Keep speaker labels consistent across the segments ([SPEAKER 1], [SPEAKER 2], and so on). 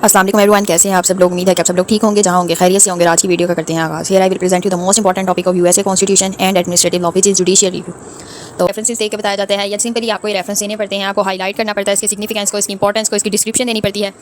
[SPEAKER 1] अस्सलाम वालेकुम एवरीवन, कैसे हैं आप सब लोग। उम्मीद है कि आप सब लोग ठीक होंगे, जहां होंगे खैरियत से होंगे। आज की वीडियो का करते हैं आगाज़। Here I will present you the most important topic of USA constitution and administrative law, which is judicial review. तो रेफरेंसेस देके बताया जाता है या सिंपली आपको ये रेफरेंस देने पड़ते हैं, आपको हाईलाइट करना पड़ता है इसके सिग्निफिकेंस को, इसकी इंपॉर्टेंस को, इसकी डिस्क्रिप्शन देनी पड़ती है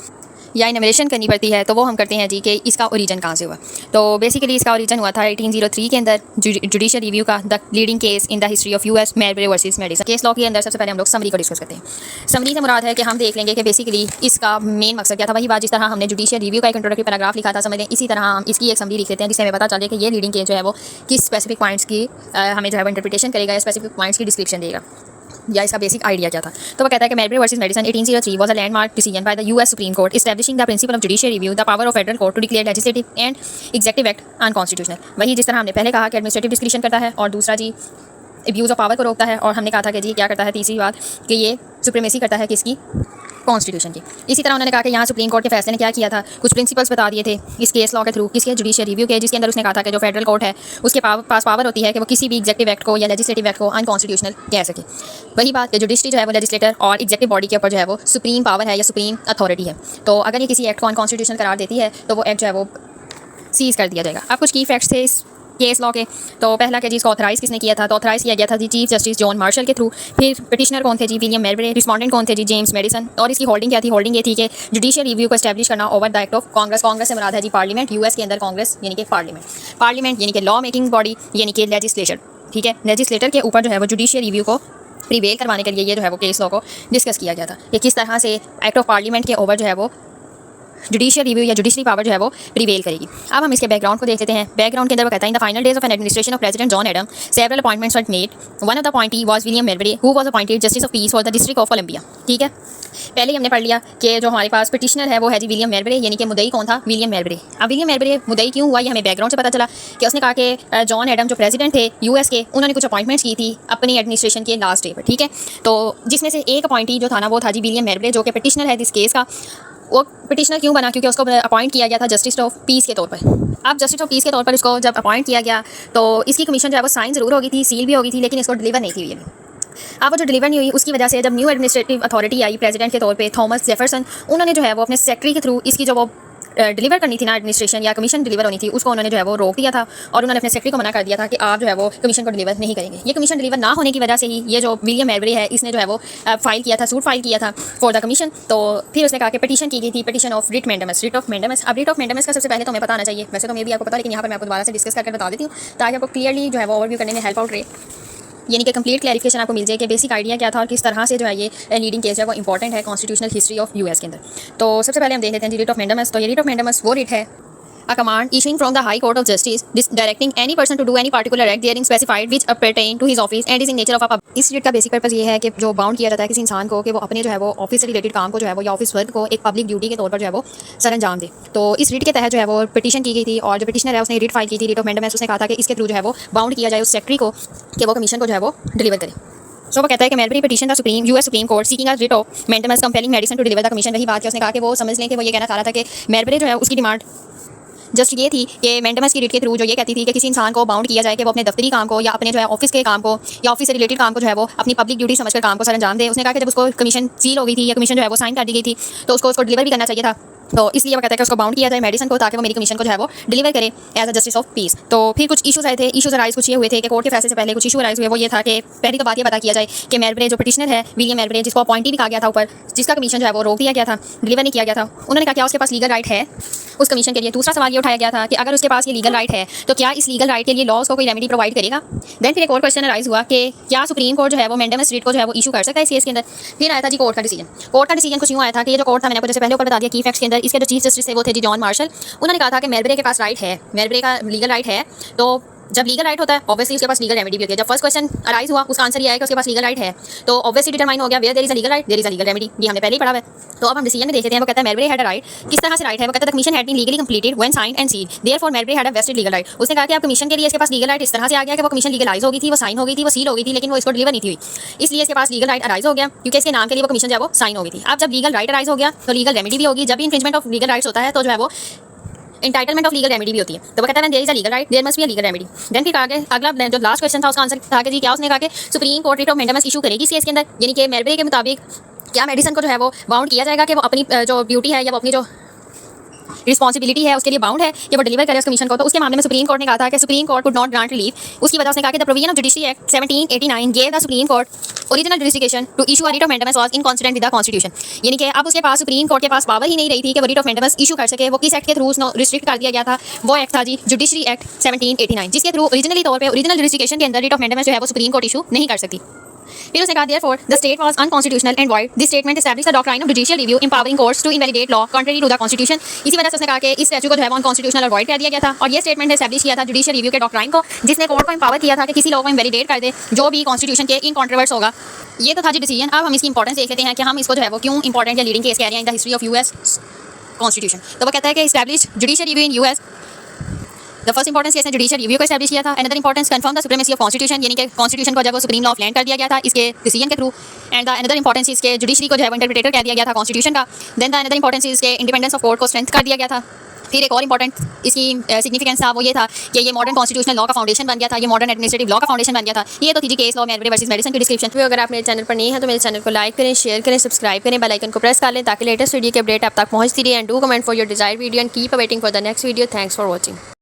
[SPEAKER 1] या इनोवेशन करनी पड़ती है। तो वो हम करते हैं जी कि इसका ओरिजिन कहाँ से हुआ। तो बेसिकली इसका ओरिजिन हुआ था 1803 के अंदर जुडिशियल रिव्यू का, the leading case in the history of US, Marbury versus Madison. Case law के अंदर सबसे पहले हम लोग समरी को डिस्कस करते हैं। समरी से मुराद है कि हम देख लेंगे कि बेसिकली इसका मेन मकसद क्या था। वही बात जिस तरह हमने जुडिशियल रिव्यू का एक इंट्रोडक्टरी पैराग्राफ लिखा था, समझ लें इसी तरह हम इसकी एक समरी लिख लेते हैं, जिससे हमें पता चले कि ये लीडिंग केस जो है वो किस स्पेसिफिक पॉइंट्स की हमें जो है वो इंटरप्रिटेशन करेगा या स्पेसिफिक पॉइंट्स की डिस्क्रिप्शन देगा या इसका बेसिक आइडिया क्या था। तो वो कहता है कि Marbury versus Madison 1803 was a landmark decision by the US supreme court establishing the principle of judicial review, the power of federal court to declare legislative and executive act unconstitutional. वही जिस तरह हमने पहले कहा कि एडमिनिस्ट्रेटिव डिस्क्रिप्शन करता है और दूसरा जी अब्यूज़ ऑफ पावर को रोकता है, और हमने कहा था कि जी क्या करता है तीसरी बात कि ये सुप्रीमेसी करता है किसकी, कॉन्स्टिट्यूशन की। इसी तरह उन्होंने कहा कि यहाँ सुप्रीम कोर्ट के फैसले ने क्या किया था, कुछ प्रिंसिपल्स बता दिए थे इस केस लॉ के थ्रू, किसके जुडिशियल रिव्यू के, जिसके अंदर उसने कहा था कि जो फेडरल कोर्ट है उसके पास पावर होती है कि वो किसी भी एग्जीक्यूटिव एक्ट को या लेजिस्लेटिव एक्ट को अनकॉन्स्टिट्यूशनल कह सके। वही बात कि जुडिशरी जो है वो लेजिस्लेटर और एग्जीक्यूटिव बॉडी के ऊपर जो है वो सुप्रीम पावर है या सुप्रीम अथॉरिटी है। तो अगर ये किसी एक्ट को अनकॉन्स्टिट्यूशनल करार देती है तो वो एक्ट जो है वो सीज कर दिया जाएगा। अब कुछ की फैक्ट्स थे इस केस लॉ के। तो पहला कि जी इसको ऑथराइज़ किसने किया था, तो ऑथराइज़ किया गया था जी चीफ जस्टिस जॉन मार्शल के थ्रू। फिर पिटिशनर कौन थे जी, विलियम मैरब्रे। रिस्पॉन्डेंट कौन थे जी, जेम्स मेडिसन। और इसकी होल्डिंग क्या थी, होल्डिंग ये थी कि जुडिशियल रिव्यू को एस्टैब्लिश करना over the act of Congress. Congress से मुराद है जी पार्लियामेंट, यूएस के अंदर कांग्रेस यानी कि पार्लियामेंट यानी कि लॉ मेकिंग बॉडी यानी कि लेजिस्लेचर। ठीक है, लेजिस्लेटर के ऊपर जो है वो जुडिशियल रिव्यू को प्रिवेल करवाने के लिए ये जो है वो केस लॉ को डिस्कस किया गया था कि किस तरह से एक्ट ऑफ पार्लियामेंट के ओवर जो है वो जुडिशियल रिव्यू या जुडिशरी पावर जो है वो प्रिवेल करेगी। अब हम इसके बैकग्राउंड को देख लेते हैं। बैकग्राउंड के अंदर वो कहता है in the final days of an administration of president John Adam several appointments were made, one of the appointee was William Marbury who was appointed justice of peace for the district of Columbia. ठीक है, पहले ही हमने पढ़ लिया कि जो हमारे पास petitioner है वो है जी विलियम मैरब्रे, यानी कि मुद्दई कौन था, विलियम मैरब्रे। अब विलियम मैरब्रे मुद्दई क्यों हुआ ये हमें बैकग्राउंड से पता चला कि उसने कहा कि जॉन एडम जो प्रेसिडेंट थे यूएस के, उन्होंने कुछ अपॉइंटमेंट्स की थी अपनी एडमिनिस्ट्रेशन के लास्ट डे पर। ठीक है, तो जिसमें से एक अपॉइंटी जो था ना वो था जी विलियम मैरब्रे, जो कि पिटिशनर है इस केस का। वो पिटिशनर क्यों बना, क्योंकि उसको अपॉइंट किया गया था जस्टिस ऑफ पीस के तौर पर। अब जस्टिस ऑफ पीस के तौर पर उसको जब अपॉइंट किया गया तो इसकी कमीशन जो है वो साइन ज़रूर होगी थी, सील भी होगी थी, लेकिन इसको डिलीवर नहीं थी हुई। अब वो जो डिलीवर नहीं हुई उसकी वजह से जब new administrative authority I president के तौर पे थॉमस जेफरसन, उन्होंने जो है वो अपने सेक्रेटरी के थ्रू इसकी जो वो डिलीवर करनी थी ना एडमिनिस्ट्रेशन या कमीशन डिलीवर होनी थी, उसको उन्होंने जो है वो रोक दिया था और उन्होंने अपने सेक्रेटरी को मना कर दिया था कि आप जो है वो कमीशन को डिलीवर नहीं करेंगे। ये कमीशन डिलीवर ना होने की वजह से ही ये जो विलियम मैरब्रे है इसने जो है वो फाइल किया था, सूट फाइल किया था फॉर द कमीशन। तो फिर उसने कहा कि पिटीशन की गई थी, petition of writ mandamus, writ of mandamus. अब रिट ऑफ मैंडेमस का सबसे पहले तो हमें पता आना चाहिए, वैसे तो मैं भी आपको पता, लेकिन यहाँ पर मैं आपको दोबारा से डिस्कस करके बता देती हूँ ताकि आपको क्लियरली जो है वो ओवरव्यू करने में हेल्प आउट रहे, यानी कि कंप्लीट क्लैरिफिकेशन आपको मिल जाए कि बेसिक आइडिया क्या था और किस तरह से जो है ये लीडिंग केस है वो इंपॉर्टेंट है कॉन्स्टिट्यूशनल हिस्ट्री ऑफ यूएस के अंदर। तो सबसे पहले हम देख लेते हैं रिट ऑफ मैंडेमस। तो ये रिट ऑफ मैंडेमस वो रिट है, a command issuing from the High Court of Justice directing any person to do any particular act therein specified which pertain to his office and is in nature of a public। इस writ का basic purpose ये है कि जो bound किया जाता है किसी इंसान को कि वो अपने जो है वो ऑफिस से रिलेटेड काम को जो है वो या ऑफिस वर्क को एक पब्लिक ड्यूटी के तौर पर जो है वो सर अंजाम दे। तो इस रिट के तहत जो है वो पिटीशन की गई थी और जो पिटिशनर है उसने रिट फाइल की थी, रिट ऑफ मैंडेमस। उसने कहा था कि इसके थ्रू जो है वो बाउंड किया जाए उस सेक्रेटरी को कि वो कमीशन को जो है वो डिलीवर करे। सो वो कहता है कि Marbury petition the US supreme court seeking a writ of mandamus compelling Madison to deliver the commission. वही बात है, उसने कहा कि वो समझ लें कि वो ये कहना चाह रहा था कि मैरब्रे जो है उसकी डिमांड जस्ट ये थी कि मैंडेमस की रिट के थ्रू जो ये कहती थी कि किसी इंसान को बाउंड किया जाए कि वो अपने दफ्तरी काम को या अपने जो है ऑफिस के काम को या ऑफिस से रिलेटेड काम को जो है वो अपनी पब्लिक ड्यूटी समझकर काम को सर अंजाम दे। उसने कहा कि जब उसको कमीशन सील हो गई थी या कमीशन जो है वो साइन कर दी गई थी तो उसको डिलीवर भी करना चाहिए था। तो इसलिए वो कहता है कि उसको बाउंड किया जाए मेडिसन को ताकि वो मेरी कमीशन को जो है वो डिलीवर करे as a justice of peace. तो फिर कुछ इशूज़ आए थे, इशूज़ अराइज कुछ ये हुए थे कि कोर्ट के फैसले से पहले कुछ इशू अराइज हुए। वो ये था कि पहली तो बात ये पता किया जाए कि मैरब्रे जो पिटिशनर है विलियम मैरब्रे, जिसको अपॉइंटी भी कहा गया था ऊपर, जिसका कमीशन जो है वो रोक दिया गया था, डिलीवर नहीं किया गया था, उन्होंने कहा क्या उसके पास लीगल राइट है उस कमीशन के लिए। दूसरा सवाल ये उठाया गया था कि अगर उसके पास ये लीगल राइट है तो क्या इस लीगल राइट के लिए लॉज को कोई रेमेडी प्रोवाइड करेगा। देन फिर एक और क्वेश्चन अराइज हुआ कि क्या सुप्रीम कोर्ट जो है वो मैंडेमस रिट को जो है वो इशू कर सकता है इस केस के अंदर। फिर आया था जी कोर्ट का डिसीजन। कोर्ट का डिसीजन कुछ यूँ आया था कि ये जो कोर्ट था, मैंने आपको जैसे पहले ऊपर बता दिया की फैक्ट्स के अंदर, इसके जो चीफ जस्टिस थे वो थे जी जॉन मार्शल। उन्होंने कहा था कि मैरब्रे के पास राइट है, मैरब्रे का लीगल राइट है। तो जब लीगल राइट होता है ऑब्वियसली उसके पास लीगल रेमेडी भी होती है। जब फर्स्ट क्वेश्चन अराइज हुआ उसका आंसर ये आया कि उसके पास लीगल राइट है, तो ऑब्वियसली डिटरमाइन हो गया where there is a legal right there is a legal remedy. ये हमने पहले ही पढ़ा है। तो अब हम डिसीजन में देख लेते हैं। वो कहता है मैरब्रे हैड अ राइट, किस तरह से राइट है। वो कहता है commission had been legally completed when signed and sealed therefore Marbury had a vested legal right. उसने कहा कि आप कमीशन के लिए इसके पास लीगल राइट इस तरह से आ गया कि वो कमीशन लीगलाइज हो गई थी, वो साइन हो गई थी, वो सील हो गई थी, लेकिन वो इसको डिलीवर नहीं थी हुई, इसलिए इसके पास लीगल राइट अराइज हो गया क्योंकि इसके नाम के लिए वो कमीशन जो है वो साइन हो गई थी। अब जब लीगल राइट अराइज हो गया तो लीगल रेमेडी भी होगी। जब भी इन्फ्रिंजमेंट ऑफ लीगल राइट्स होता है तो जो है वो इंटाइटलमेंट ऑफ लीगल रेमेडी भी होती है। तो वो कहता है there is a legal right there must be a legal remedy. Then फिर आगे अगला जो लास्ट क्वेश्चन था उसका आंसर था कि जी क्या उसने कहा कि supreme court writ of mandamus issue करेगी इस केस के अंदर, यानी कि मैरब्रे के मुताबिक क्या मेडिसन को जो है वो बाउंड किया जाएगा कि वो अपनी जो ड्यूटी है या वो अपनी जो रिस्पॉन्सिबिलिटी है, उसके लिए बाउंड है कि वो डिलीवर करे उस कमीशन को। तो उसके मामले में सुप्रीम कोर्ट ने कहा था कि supreme court could not grant relief. उसकी वजह उसने कहा कि the provision of judiciary act 1789 gave the supreme court original jurisdiction to issue a writ of mandamus was inconsistent with the constitution. यानी कि अब उसके पास सुप्रीम कोर्ट के पास पावर ही नहीं रही थी कि वो रिट ऑफ मैंडेमस इशू कर सके। वो किस एक्ट के थ्रू रिस्ट्रिक्ट कर दिया गया था? वो एक्ट था जी जुडिशरी एक्ट 1789, जिसके थ्रू ओरिजिनली तौर पे ओरिजिनल जुडिस्डिक्शन के अंदर रिट ऑफ मैंडेमस जो है वो सुप्रीम कोर्ट इशू नहीं कर सकती। फिर उसने कहा therefore the state was unconstitutional and void. This statement established the doctrine of judicial review empowering courts to invalidate law contrary to the constitution. इसी वजह से उसने कहा कि इस स्टैच्यू को जो है वो अनकॉन्स्टिट्यूशनल और वॉइड कर दिया गया था और ये स्टेटमेंट एस्टैब्लिश किया था जुडिशियल रिव्यू के डॉक्ट्राइन को, जिसने कोर्ट को एम्पावर किया था कि किसी लॉ को इनवैलिडेट कर दे जो भी कॉन्स्टिट्यूशन के इन कॉन्ट्रोवर्स होगा। ये तो था जी डिसीजन। अब हम इसकी इंपॉर्टेंस देख लेते हैं कि हम इसको जो है वो क्यों इंपॉर्टेंट या लीडिंग केस कह रहे हैं इन the history of US constitution. तो वो कहता है कि establish judicial review in US. The first importance case ने जुडिशियल रिव्यू को एस्टैब्लिश किया था। Another importance confirm the supremacy of constitution, यानी कि कॉन्स्टिट्यूशन को जब वो सुप्रीम लॉ ऑफ लैंड कर दिया गया था इसके डिसीजन के through. And the another importance इसके जुडिशरी को जो है वो इंटरप्रेटर कह दिया गया था कॉन्स्टिट्यूशन का। देन द अनदर इंपॉर्टेंस इसके इंडिपेंडेंस ऑफ कोर्ट को स्ट्रेंथ कर दिया गया था। फिर एक और इंपॉर्टेंट इसकी सिग्निफिकेंस था वो ये था कि ये मॉडर्न कॉन्स्टिट्यूशनल लॉ का फाउंडेशन बन गया था, ये मॉडर्न एडमिनिस्ट्रेटिव लॉ का फाउंडेशन बन गया था। ये तो थी जी केस लॉ मेरे वर्सेस मेडिसन की डिस्क्रिप्शन।
[SPEAKER 2] तो अगर आप मेरे चैनल पर नहीं है तो मेरे चैनल को लाइक करें, शेयर करें, सब्सक्राइब करें, बेल आइकन को प्रेस कर लें ताकि लेटेस्ट वीडियो की अपडेट आप तक पहुंचती रहे। And do comment for your desired video and keep awaiting for the next video. Thanks for watching.